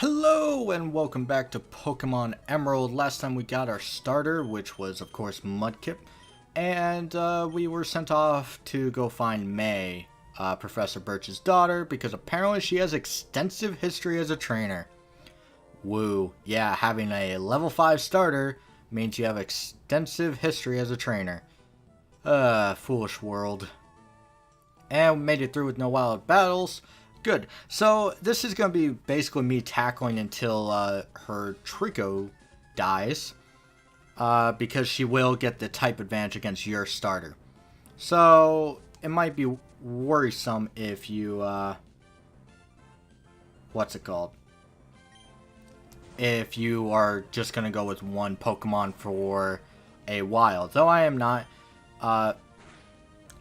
Hello and welcome back to Pokemon Emerald. Last time we got our starter, which was of course Mudkip, and we were sent off to go find May, Professor Birch's daughter, because apparently she has extensive history as a trainer. Woo, yeah, having a level 5 starter means you have extensive history as a trainer. Foolish world. And we made it through with no wild battles. Good. So this is going to be basically me tackling until her Trico dies. Because she will get the type advantage against your starter. So it might be worrisome if you... what's it called? If you are just going to go with one Pokemon for a while. Though I am not...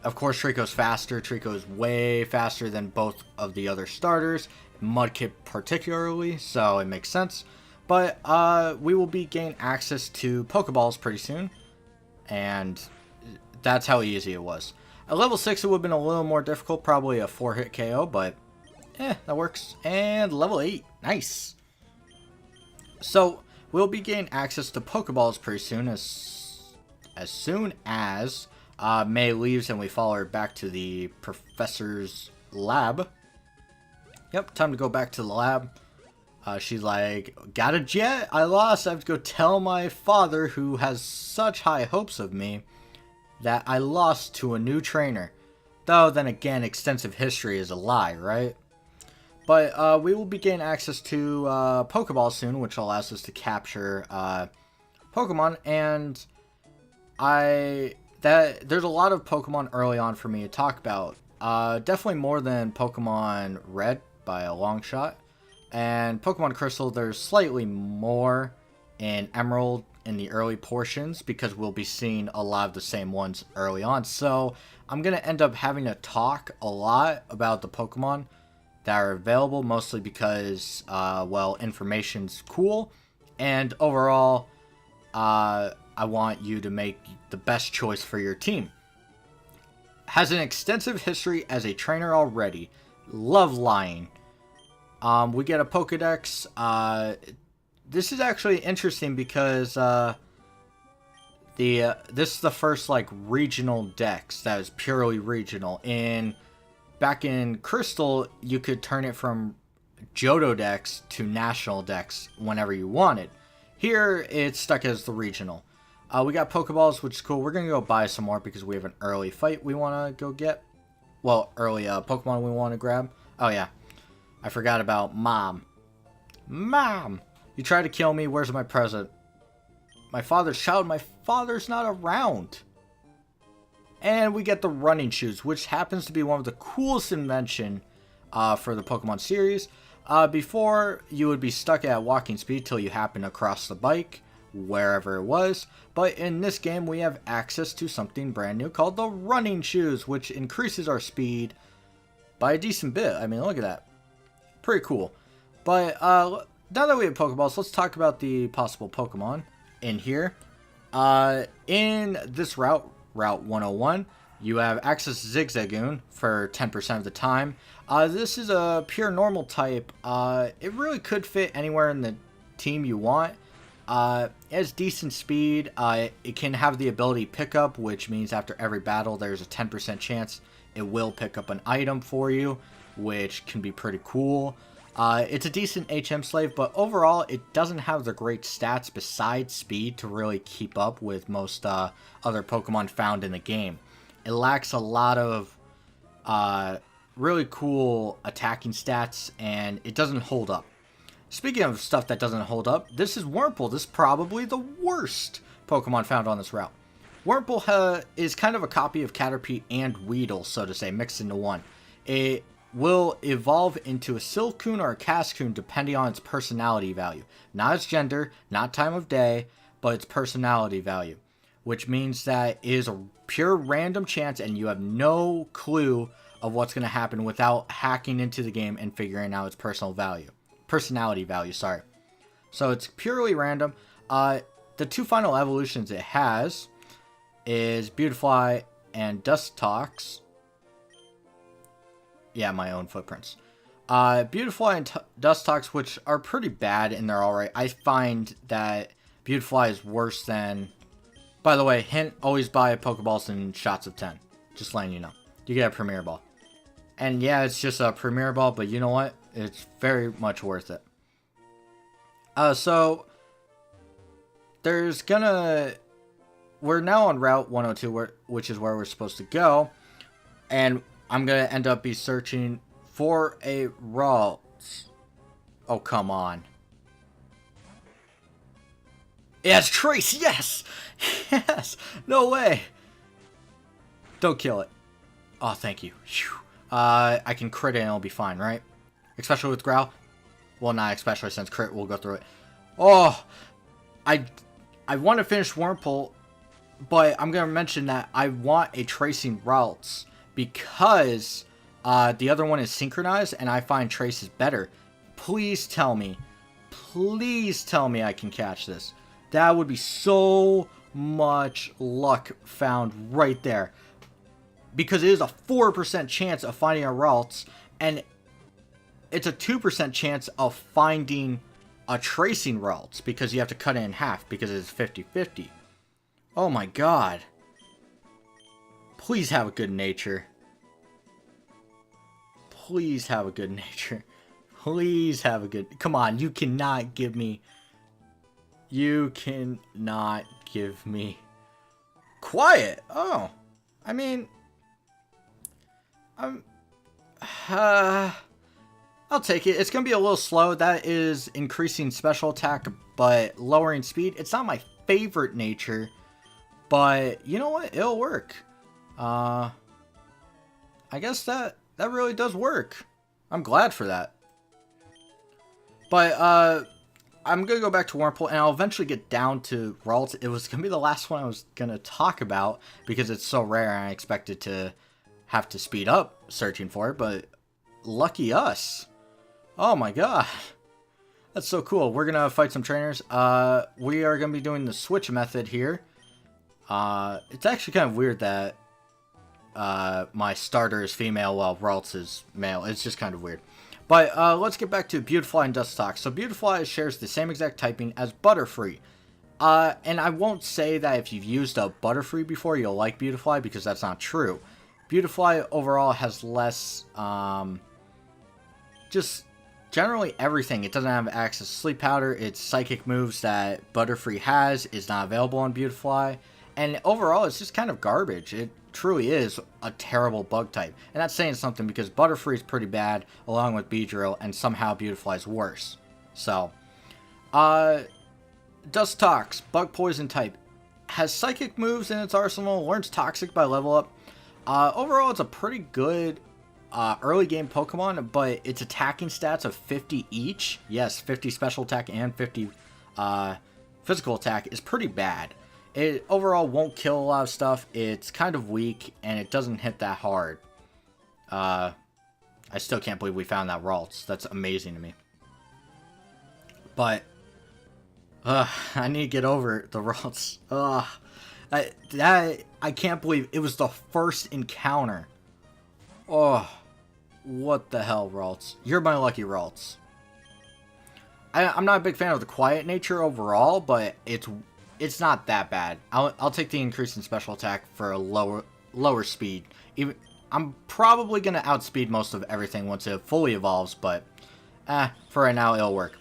Of course, Trico's faster. Trico's way faster than both of the other starters. Mudkip particularly, so it makes sense. But we will be gaining access to Pokeballs pretty soon. And that's how easy it was. At level 6, it would have been a little more difficult. Probably a 4-hit KO, but that works. And level 8. Nice. So, we'll be gaining access to Pokeballs pretty soon. As soon as... May leaves and we follow her back to the professor's lab. Yep, time to go back to the lab. She's like, got a jet? I lost. I have to go tell my father, who has such high hopes of me, that I lost to a new trainer. Though, then again, extensive history is a lie, right? But we will be gaining access to Pokeballs soon, which allows us to capture Pokemon. And there's a lot of Pokemon early on for me to talk about. Definitely more than Pokemon Red by a long shot. And Pokemon Crystal, there's slightly more in Emerald in the early portions because we'll be seeing a lot of the same ones early on. So I'm going to end up having to talk a lot about the Pokemon that are available, mostly because, well, information's cool. And overall, I want you to make the best choice for your team. Has an extensive history as a trainer already. Love lying. We get a Pokedex. This is actually interesting because this is the first like regional dex that is purely regional. Back in Crystal, you could turn it from Johto Dex to National Dex whenever you wanted. Here, it's stuck as the regional. We got Pokeballs, which is cool. We're going to go buy some more because we have an early fight we want to go get. Well, early Pokemon we want to grab. Oh, yeah. I forgot about Mom. Mom! You tried to kill me. Where's my present? My father's child. My father's not around. And we get the running shoes, which happens to be one of the coolest invention for the Pokemon series. Before, you would be stuck at walking speed till you happen across the bike, wherever it was. But in this game, we have access to something brand new called the running shoes, which increases our speed by a decent bit. I mean, look at that. Pretty cool. But now that we have Pokeballs, let's talk about the possible Pokemon in here. In this Route 101, you have access to Zigzagoon for 10% of the time. This is a pure normal type. It really could fit anywhere in the team you want. It has decent speed. It can have the ability pickup, which means after every battle there's a 10% chance it will pick up an item for you, which can be pretty cool. It's a decent HM slave, but overall it doesn't have the great stats besides speed to really keep up with most other Pokemon found in the game. It lacks a lot of really cool attacking stats, and it doesn't hold up. Speaking of stuff that doesn't hold up, this is Wurmple. This is probably the worst Pokemon found on this route. Wurmple is kind of a copy of Caterpie and Weedle, so to say, mixed into one. It will evolve into a Silcoon or a Cascoon depending on its personality value. Not its gender, not time of day, but its personality value. Which means that it is a pure random chance and you have no clue of what's going to happen without hacking into the game and figuring out its personality value, sorry. So it's purely random. The two final evolutions it has is Beautifly and Dustox. Yeah, my own footprints. Beautifly and Dustox, which are pretty bad and they're alright. I find that Beautifly is worse than... By the way, hint, always buy Pokeballs in shots of 10. Just letting you know. You get a Premier Ball. And yeah, it's just a Premier Ball, but you know what? It's very much worth it. So... There's gonna... We're now on Route 102, which is where we're supposed to go. And I'm gonna end up be searching for a Ralts. Oh, come on. Yes, Trace, yes! Yes! No way! Don't kill it. Oh, thank you. Whew. I can crit it and it'll be fine, right? Especially with Growl. Well, not especially since crit will go through it. Oh! I want to finish Wurmple, but I'm going to mention that I want a Tracing Ralts because the other one is synchronized and I find Trace is better. Please tell me I can catch this. That would be so much luck found right there. Because it is a 4% chance of finding a Ralts, and it's a 2% chance of finding a Tracing Ralts, because you have to cut it in half, because it is 50-50. Oh my god. Please have a good nature. Please have a good nature. Please have a good... Come on, you cannot give me... You cannot give me... Quiet! Oh. I mean... I'll take it. It's going to be a little slow. That is increasing special attack, but lowering speed. It's not my favorite nature, but you know what? It'll work. I guess that really does work. I'm glad for that. But, I'm going to go back to Wurmple, and I'll eventually get down to Ralts. It was going to be the last one I was going to talk about, because it's so rare, and I expected to have to speed up searching for it, but lucky us. Oh my god. That's so cool. We're going to fight some trainers. We are going to be doing the switch method here. It's actually kind of weird that my starter is female while Ralts is male. It's just kind of weird. But let's get back to Beautifly and Dustox. So Beautifly shares the same exact typing as Butterfree. And I won't say that if you've used a Butterfree before, you'll like Beautifly, because that's not true. Beautifly overall has less, just generally everything. It doesn't have access to Sleep Powder. Its psychic moves that Butterfree has is not available on Beautifly. And overall, it's just kind of garbage. It truly is a terrible bug type. And that's saying something, because Butterfree is pretty bad, along with Beedrill, and somehow Beautifly is worse. So, Dustox, bug poison type, has psychic moves in its arsenal, learns Toxic by level up. Overall, it's a pretty good early game Pokemon, but its attacking stats of 50 each, yes, 50 special attack and 50 physical attack, is pretty bad. It overall won't kill a lot of stuff. It's kind of weak, and it doesn't hit that hard. I still can't believe we found that Ralts. That's amazing to me. But, I need to get over the Ralts. I can't believe it was the first encounter. Oh, what the hell, Ralts? You're my lucky Ralts. I'm not a big fan of the quiet nature overall, but it's not that bad. I'll take the increase in special attack for a lower speed. Even I'm probably gonna outspeed most of everything once it fully evolves, but for right now it'll work.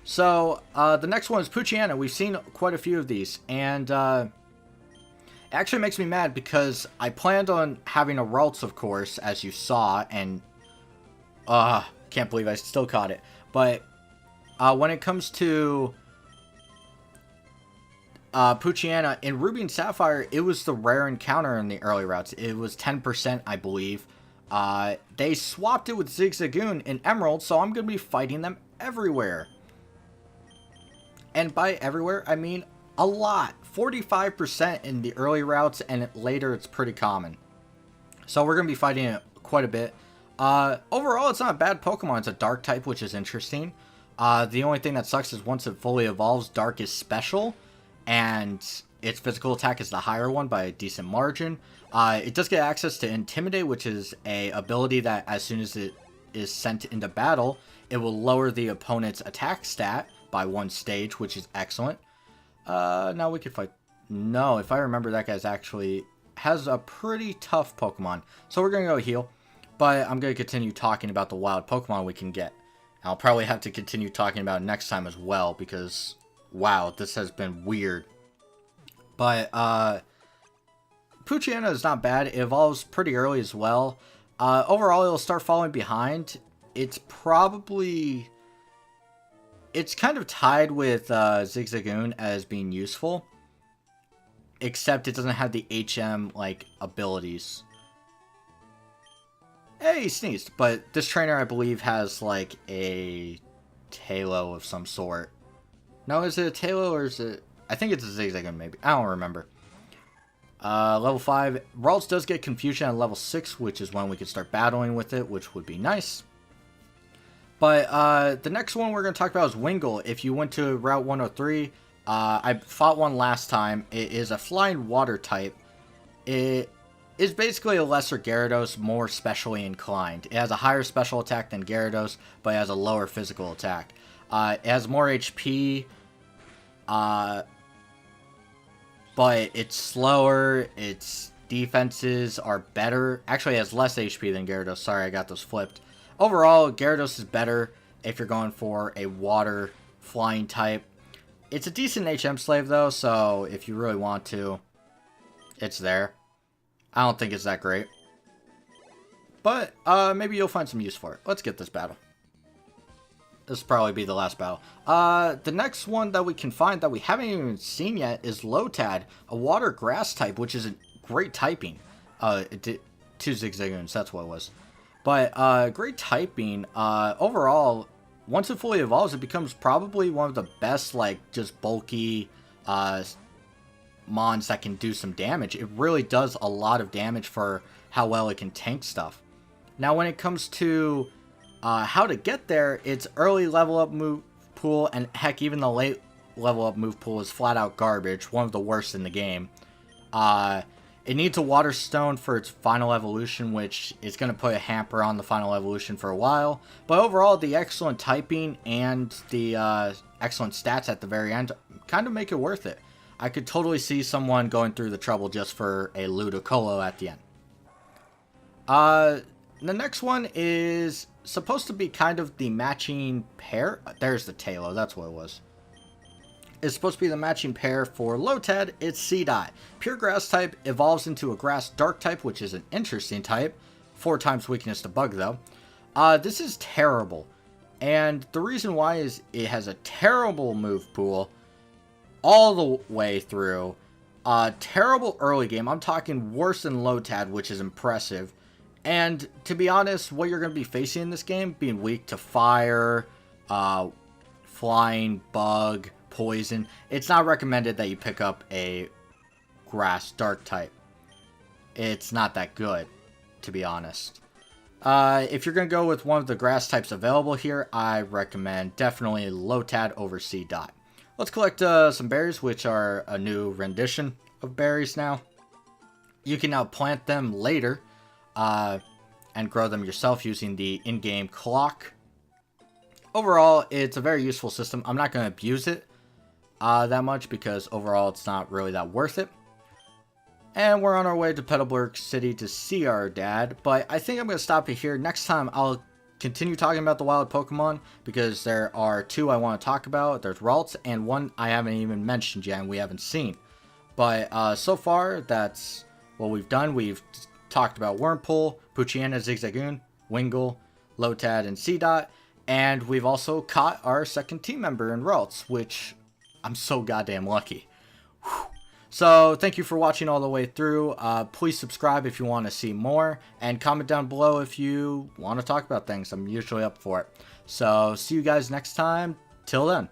So the next one is Poochyena. We've seen quite a few of these, and it actually makes me mad because I planned on having a Ralts, of course, as you saw, and can't believe I still caught it. But when it comes to Poochyena, in Ruby and Sapphire, it was the rare encounter in the early routes. It was 10%, I believe. They swapped it with Zigzagoon in Emerald, so I'm going to be fighting them everywhere. And by everywhere, I mean a lot. 45% in the early routes, and later it's pretty common. So we're going to be fighting it quite a bit. Overall, it's not a bad Pokemon. It's a Dark type, which is interesting. The only thing that sucks is once it fully evolves, Dark is special, and its physical attack is the higher one by a decent margin. It does get access to Intimidate, which is a ability that as soon as it is sent into battle, it will lower the opponent's attack stat by 1 stage, which is excellent. Now we can fight. No, if I remember, that guy's actually has a pretty tough Pokemon. So we're going to go heal. But I'm going to continue talking about the wild Pokemon we can get. I'll probably have to continue talking about it next time as well, because, wow, this has been weird. But, Poochyena is not bad. It evolves pretty early as well. Overall, it'll start falling behind. It's probably... It's kind of tied with Zigzagoon as being useful. Except it doesn't have the HM, like, abilities. Hey, he sneezed. But this trainer, I believe, has, like, a Tailo of some sort. No, is it a Tailo or is it... I think it's a Zigzagoon, maybe. I don't remember. Level 5. Ralts does get Confusion at level 6, which is when we can start battling with it, which would be nice. But the next one we're going to talk about is Wingull. If you went to Route 103, I fought one last time. It is a flying water type. It is basically a lesser Gyarados, more specially inclined. It has a higher special attack than Gyarados, but it has a lower physical attack. It has more HP, but it's slower. Its defenses are better. Actually, it has less HP than Gyarados. Sorry, I got those flipped. Overall, Gyarados is better if you're going for a water flying type. It's a decent HM slave, though, so if you really want to, it's there. I don't think it's that great. But maybe you'll find some use for it. Let's get this battle. This will probably be the last battle. The next one that we can find that we haven't even seen yet is Lotad, a water grass type, which is a great typing. Two Zigzagoons, that's what it was. But great typing. Overall, once it fully evolves, it becomes probably one of the best, like, just bulky mons that can do some damage. It really does a lot of damage for how well it can tank stuff. Now, when it comes to how to get there, it's early level up move pool, and heck, even the late level up move pool is flat out garbage, one of the worst in the game. It needs a Water Stone for its final evolution, which is going to put a hamper on the final evolution for a while. But overall, the excellent typing and the excellent stats at the very end kind of make it worth it. I could totally see someone going through the trouble just for a Ludicolo at the end. The next one is supposed to be kind of the matching pair. There's the Tailo, that's what it was. It's supposed to be the matching pair for Lotad. It's C-Dot. Pure Grass type evolves into a Grass Dark type, which is an interesting type. 4 times weakness to Bug, though. This is terrible. And the reason why is it has a terrible move pool all the way through. Terrible early game. I'm talking worse than Lotad, which is impressive. And to be honest, what you're going to be facing in this game, being weak to Fire, Flying, Bug, Poison, it's not recommended that you pick up a Grass Dark type. It's not that good, to be honest. If you're going to go with one of the grass types available here, I recommend definitely Lotad over C-Dot. Let's collect some berries, which are a new rendition of berries now. You can now plant them later and grow them yourself using the in-game clock. Overall, it's a very useful system. I'm not going to abuse it that much because overall it's not really that worth it. And we're on our way to Petalburg City to see our dad. But I think I'm going to stop it here. Next time I'll continue talking about the wild Pokemon because there are 2 I want to talk about. There's Ralts and 1 I haven't even mentioned yet and we haven't seen. But so far, that's what we've done. We've talked about Wurmple, Poochyena, Zigzagoon, Wingull, Lotad, and C-Dot. And we've also caught our second team member in Ralts, which I'm so goddamn lucky. Whew. So, thank you for watching all the way through. Please subscribe if you want to see more. And comment down below if you want to talk about things. I'm usually up for it. So, see you guys next time. Till then.